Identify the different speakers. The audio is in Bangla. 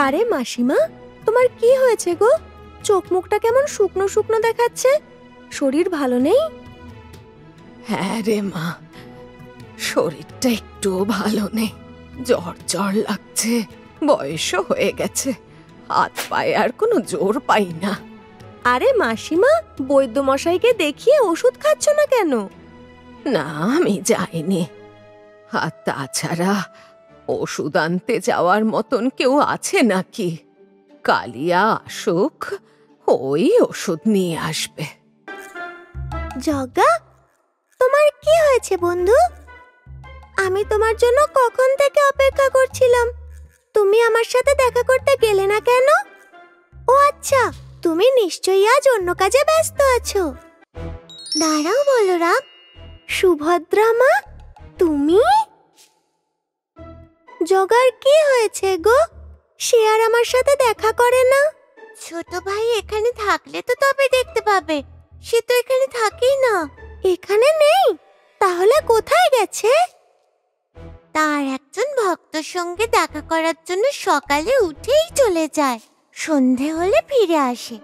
Speaker 1: আরে মাসিমা, তোমার কি হয়েছে গো? চোখ মুখটা কেমন শুকনো শুকনো দেখাচ্ছে, শরীর ভালো নেই?
Speaker 2: হ্যাঁ রে মা, শরীরটা একটুও ভালো নেই, জ্বর জ্বর লাগছে, বয়সও হয়ে গেছে, হাত পায়ে আর কোনো জোর পাই না।
Speaker 1: আরে মাসিমা, বৈদ্য মশাইকে দেখিয়ে ওষুধ খাচ্ছ না কেন?
Speaker 2: না, আমি যাইনি। আর তাছাড়া ওষুধ আনতে যাওয়ার মতন কেউ আছে নাকি? কালিয়া আসুক, ওই ওষুধ নিয়ে আসবে।
Speaker 1: জগা, তোমার কি হয়েছে বন্ধু? আমি তোমার জন্য কখন থেকে অপেক্ষা করছিলাম, তুমি আমার সাথে দেখা করতে গেলে না কেন? ও আচ্ছা, তুমি নিশ্চয়ই আজ অন্য কাজে ব্যস্ত আছো। দাঁড়াও বলরাম, সুভদ্রা মা, তুমি? জগার কি হয়েছে গো? সে আর আমার সাথে দেখা করে না। ছোট ভাই এখানে থাকলে তো তবে দেখতে পাবে, সে তো এখানে থাকেই না। এখানে নেই? তাহলে কোথায় গেছে? তার একজন ভক্তর সঙ্গে দেখা করার জন্য সকালে উঠেই চলে যায়, সন্ধে হলে ফিরে আসে।